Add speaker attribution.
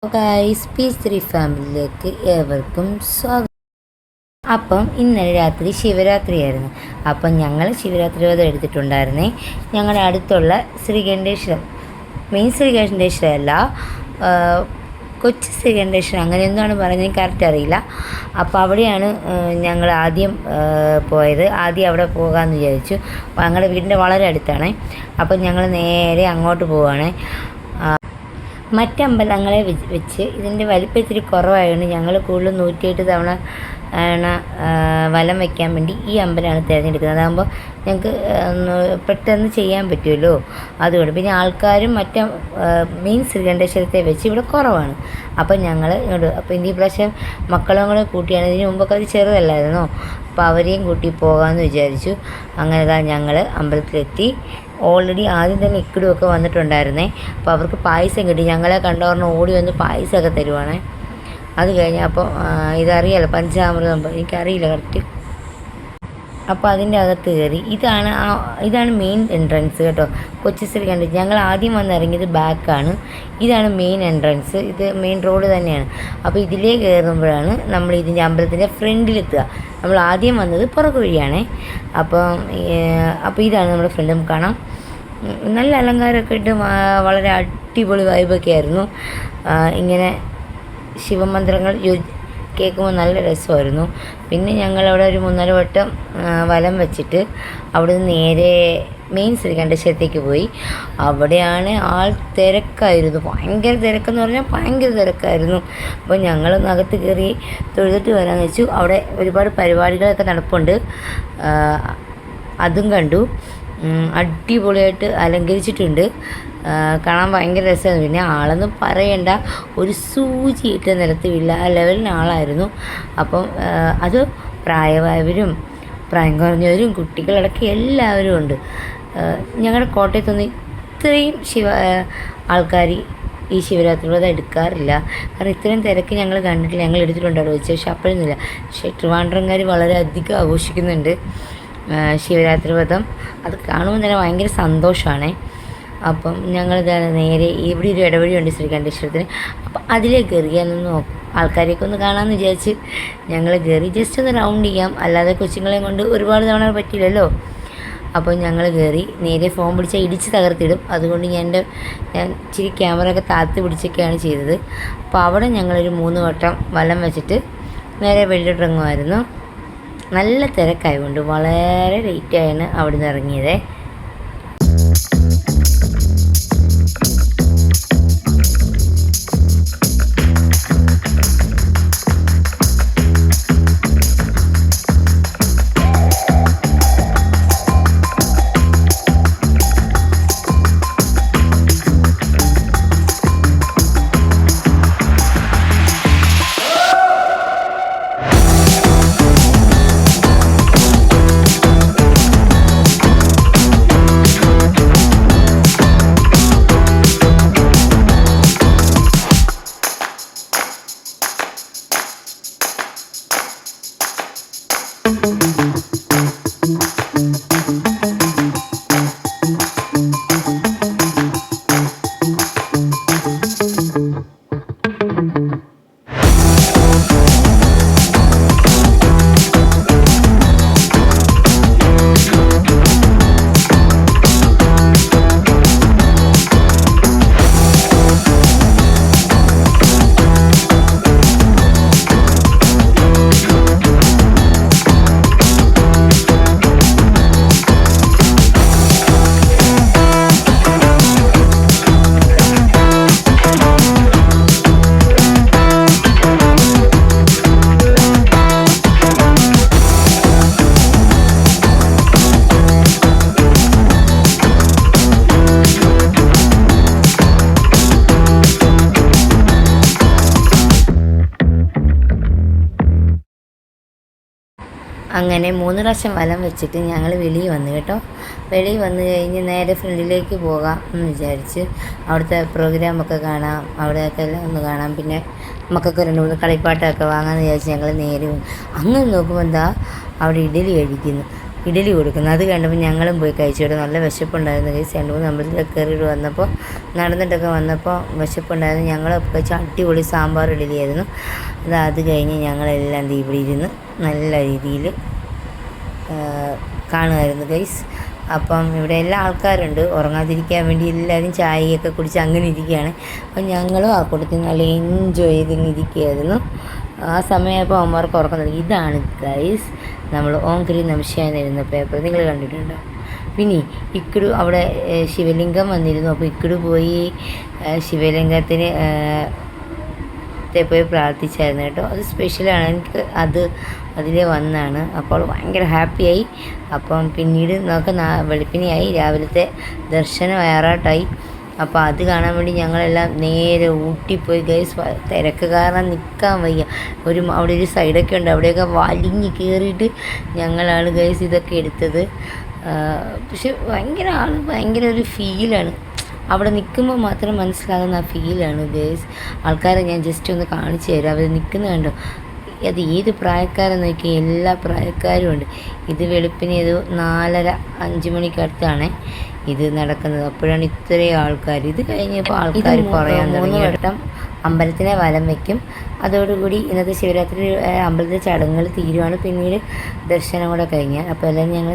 Speaker 1: Guys piece 3 ഫാമിലിയിലേക്ക് ഏവർക്കും സ്വാഗതം. അപ്പം ഇന്നലെ രാത്രി ശിവരാത്രിയായിരുന്നു. അപ്പം ഞങ്ങൾ ശിവരാത്രി വ്രതം എടുത്തിട്ടുണ്ടായിരുന്നേ. ഞങ്ങളുടെ അടുത്തുള്ള ശ്രീകണ്ഠേശ്വരം, മെയിൻ ശ്രീകണ്ഠേശ്വരം അല്ല, കൊച്ചു ശ്രീകണ്ഠേശ്വരം, അങ്ങനെ എന്താണ് പറയുന്നത് കറക്റ്റ് അറിയില്ല. അപ്പോൾ അവിടെയാണ് ഞങ്ങൾ ആദ്യം പോയത്. ആദ്യം അവിടെ പോകാമെന്ന് വിചാരിച്ചു. ഞങ്ങളുടെ വീടിൻ്റെ വളരെ അടുത്താണ്. അപ്പം ഞങ്ങൾ നേരെ അങ്ങോട്ട് പോവുകയാണ്. മറ്റമ്പലങ്ങളെ വെച്ച് ഇതിൻ്റെ വലിപ്പം ഇത്തിരി കുറവായതുകൊണ്ട് ഞങ്ങൾ കൂടുതലും 108 തവണ വലം വയ്ക്കാൻ വേണ്ടി ഈ അമ്പലമാണ് തിരഞ്ഞെടുക്കുന്നത്. അതാകുമ്പോൾ ഞങ്ങൾക്ക് പെട്ടെന്ന് ചെയ്യാൻ പറ്റുമല്ലോ, അതുകൊണ്ട്. പിന്നെ ആൾക്കാരും മെയിൻ ശ്രീകണ്ഠേശ്വരത്തെ വെച്ച് ഇവിടെ കുറവാണ്. അപ്പം ഞങ്ങൾ ഇങ്ങോട്ട്, അപ്പോൾ ഈ പ്രാവശ്യം മക്കളും കൂടെ കൂട്ടിയാണ്. ഇതിന് മുമ്പൊക്കെ അത് ചെറുതല്ലായിരുന്നോ, അപ്പോൾ അവരെയും കൂട്ടി പോകാമെന്ന് വിചാരിച്ചു. അങ്ങനെ ഞങ്ങൾ അമ്പലത്തിലെത്തി. ഓൾറെഡി ആദ്യം തന്നെ ഇക്കിടുമൊക്കെ വന്നിട്ടുണ്ടായിരുന്നേ. അപ്പോൾ അവർക്ക് പായസം കിട്ടി. ഞങ്ങളെ കണ്ടവറിന് ഓടി വന്ന് പായസമൊക്കെ തരുവാണേ. അത് കഴിഞ്ഞ് അപ്പോൾ ഇതറിയാലോ, പഞ്ചാമൃതം, എനിക്കറിയില്ല കറക്റ്റ്. അപ്പോൾ അതിൻ്റെ അകത്ത് കയറി. ഇതാണ് മെയിൻ എൻട്രൻസ് കേട്ടോ, കൊച്ചി ശ്രീകണ്ഠേശ്വരം. ഞങ്ങൾ ആദ്യം വന്നിറങ്ങിയത് ബാക്കാണ്. ഇതാണ് മെയിൻ എൻട്രൻസ്. ഇത് മെയിൻ റോഡ് തന്നെയാണ്. അപ്പോൾ ഇതിലേ കയറുമ്പോഴാണ് നമ്മൾ ഇതിൻ്റെ അമ്പലത്തിൻ്റെ ഫ്രണ്ടിലെത്തുക. നമ്മൾ ആദ്യം വന്നത് പുറകു വഴിയാണേ. അപ്പോൾ ഇതാണ് നമ്മുടെ ഫ്രണ്ട്. നമുക്ക് കാണാം, നല്ല അലങ്കാരമൊക്കെ ഇട്ട് വളരെ അടിപൊളി വൈബൊക്കെ ആയിരുന്നു. ഇങ്ങനെ ശിവമന്ത്രങ്ങൾ കേൾക്കുമ്പോൾ നല്ല രസമായിരുന്നു. പിന്നെ ഞങ്ങളവിടെ ഒരു 3-4 വട്ടം വലം വെച്ചിട്ട് അവിടെ നിന്ന് നേരെ മെയിൻ ശ്രീകണ്ഠേശ്വരത്തേക്ക് പോയി. അവിടെയാണ് തിരക്കായിരുന്നു, ഭയങ്കര തിരക്കെന്ന് പറഞ്ഞാൽ ഭയങ്കര തിരക്കായിരുന്നു. അപ്പോൾ ഞങ്ങളൊന്ന് അകത്ത് കയറി തൊഴുതിട്ട് വരാമെന്ന് വെച്ചു. അവിടെ ഒരുപാട് പരിപാടികളൊക്കെ നടപ്പുണ്ട്, അതും കണ്ടു. അടിപൊളിയായിട്ട് അലങ്കരിച്ചിട്ടുണ്ട്, കാണാൻ ഭയങ്കര രസമായിരുന്നു. പിന്നെ ആളൊന്നും പറയണ്ട, ഒരു സൂചി ഇട്ട നിലത്തുമില്ല, ആ ലെവലിന് ആളായിരുന്നു. അപ്പം അത് പ്രായമായവരും പ്രായം കുറഞ്ഞവരും കുട്ടികളടക്കം എല്ലാവരും ഉണ്ട്. ഞങ്ങളുടെ കോട്ടയത്തൊന്നും ഇത്രയും ആൾക്കാർ ഈ ശിവരാത്രി വ്രതം എടുക്കാറില്ല. കാരണം ഇത്രയും തിരക്ക് ഞങ്ങൾ കണ്ടിട്ടില്ല. ഞങ്ങൾ എടുത്തിട്ടുണ്ടോ ചോദിച്ചത്, പക്ഷെ അപ്പോഴൊന്നുമില്ല. പക്ഷേ ട്രിവാൻഡ്രംകാർ വളരെ അധികം ആഘോഷിക്കുന്നുണ്ട് ശിവരാത്രി വ്രതം. അത് കാണുമ്പോൾ തന്നെ ഭയങ്കര സന്തോഷമാണ്. അപ്പം ഞങ്ങളിത് നേരെ ഇവിടെ ഒരു ഇടവഴിയുണ്ട് ശ്രീകണ്ഠേശ്വരത്തിന്. അപ്പം അതിലേക്ക് കയറി ഞാനൊന്ന് ആൾക്കാരെയൊക്കെ ഒന്ന് കാണാമെന്ന് വിചാരിച്ച് ഞങ്ങൾ കയറി. ജസ്റ്റ് ഒന്ന് റൗണ്ട് ചെയ്യാം, അല്ലാതെ കൊച്ചുങ്ങളെയും കൊണ്ട് ഒരുപാട് തവണ പറ്റില്ലല്ലോ. അപ്പോൾ ഞങ്ങൾ കയറി. നേരെ ഫോൺ പിടിച്ചാൽ ഇടിച്ച് തകർത്തിടും, അതുകൊണ്ട് ഞാൻ ഇച്ചിരി ക്യാമറയൊക്കെ താഴ്ത്തി പിടിച്ചൊക്കെയാണ് ചെയ്തത്. അപ്പോൾ അവിടെ ഞങ്ങളൊരു 3 വട്ടം വലം വെച്ചിട്ട് നേരെ വെള്ളിയിട്ടിറങ്ങുമായിരുന്നു. നല്ല തിരക്കായതുകൊണ്ട് വളരെ ലേറ്റായാണ് അവിടെ നിന്ന് ഇറങ്ങിയത്. അങ്ങനെ 3 പ്രാവശ്യം വലം വെച്ചിട്ട് ഞങ്ങൾ വെളിയിൽ വന്നു കേട്ടോ. വെളിയിൽ വന്നു കഴിഞ്ഞ് നേരെ ഫ്രണ്ടിലേക്ക് പോകാം എന്ന് വിചാരിച്ച് അവിടുത്തെ പ്രോഗ്രാമൊക്കെ കാണാം, അവിടെയൊക്കെ എല്ലാം ഒന്ന് കാണാം. പിന്നെ മക്കൾക്ക് 2-3 കളിപ്പാട്ടമൊക്കെ വാങ്ങാമെന്ന് വിചാരിച്ച് ഞങ്ങൾ നേരെ വന്നു. അങ്ങനെ നോക്കുമ്പോൾ അവിടെ ഇഡലി കഴിക്കുന്നു. ഇഡലി കൊടുക്കുന്നത്. അത് കണ്ടപ്പോൾ ഞങ്ങളും പോയി കഴിച്ചു. നല്ല വിശപ്പുണ്ടായിരുന്നു ഗൈസ്. 2-3 അമ്പലത്തിലൊക്കെ കയറിയിട്ട് വന്നപ്പോൾ നടന്നിട്ടൊക്കെ വന്നപ്പോൾ വിശപ്പുണ്ടായിരുന്നു. ഞങ്ങളൊക്കെ കഴിച്ച അടിപൊളി സാമ്പാർ ഇഡലിയായിരുന്നു. അത് കഴിഞ്ഞ് ഞങ്ങളെല്ലാം ഇവിടെ ഇരുന്ന് നല്ല രീതിയിൽ കാണുമായിരുന്നു ഗൈസ്. അപ്പം ഇവിടെ എല്ലാ ആൾക്കാരുണ്ട്, ഉറങ്ങാതിരിക്കാൻ വേണ്ടി എല്ലാവരും ചായയൊക്കെ കുടിച്ച് അങ്ങനെ ഇരിക്കുകയാണ്. അപ്പം ഞങ്ങളും ആ കൂട്ടത്തിൽ നല്ല എൻജോയ് ചെയ്തിരിക്കുകയായിരുന്നു. ആ സമയമായപ്പോൾ അമ്മമാർക്ക് ഉറക്കം തുടങ്ങി. ഇതാണ് ഗൈസ് നമ്മൾ ഓംകരി നമശിവായ എഴുതുന്ന പേപ്പർ, നിങ്ങൾ കണ്ടിട്ടുണ്ടോ? പിന്നെ ഇക്കടു അവിടെ ശിവലിംഗം വന്നിരുന്നു. അപ്പോൾ ഇക്കടു പോയി ശിവലിംഗത്തിന് പോയി പ്രാർത്ഥിച്ചായിരുന്നു കേട്ടോ. അത് സ്പെഷ്യലാണ്, എനിക്ക് അതിൽ വന്നാണ്. അപ്പോൾ ഭയങ്കര ഹാപ്പിയായി. അപ്പം പിന്നീട് നമുക്ക് വെളുപ്പിനെയായി, രാവിലത്തെ ദർശനം വയറാട്ടായി. അപ്പോൾ അത് കാണാൻ വേണ്ടി ഞങ്ങളെല്ലാം നേരെ ഊട്ടി പോയി ഗൈസ്. തിരക്ക് കാരണം നിൽക്കാൻ വയ്യ. അവിടെ ഒരു സൈഡൊക്കെ ഉണ്ട്, അവിടെയൊക്കെ വലിഞ്ഞ് കയറിയിട്ട് ഞങ്ങളാണ് ഗൈസ് ഇതൊക്കെ എടുത്തത്. പക്ഷെ ഭയങ്കര ഒരു ഫീലാണ്, അവിടെ നിൽക്കുമ്പോൾ മാത്രം മനസ്സിലാകുന്ന ആ ഫീലാണ് ഗൈസ്. ആൾക്കാരെ ഞാൻ ജസ്റ്റ് ഒന്ന് കാണിച്ചു തരാം. അവർ നിൽക്കുന്നത് കണ്ടോ? അത് ഏത് പ്രായക്കാരെന്ന് നോക്കിയാൽ എല്ലാ പ്രായക്കാരും ഉണ്ട്. ഇത് വെളുപ്പിന് ഇത് 4:30-5 മണിക്കടുത്താണ് ഇത് നടക്കുന്നത്. അപ്പോഴാണ് ഇത്രയും ആൾക്കാർ. ഇത് കഴിഞ്ഞപ്പോൾ ആൾക്കാർ കുറയാൻ തുടങ്ങി. വട്ടം അമ്പലത്തിനെ വലം വയ്ക്കും. അതോടുകൂടി ഇന്നത്തെ ശിവരാത്രി അമ്പലത്തിലെ ചടങ്ങുകൾ തീരുവാണ്. പിന്നീട് ദർശനം കൂടെ കഴിഞ്ഞാൽ. അപ്പോൾ എല്ലാവരും ഞങ്ങൾ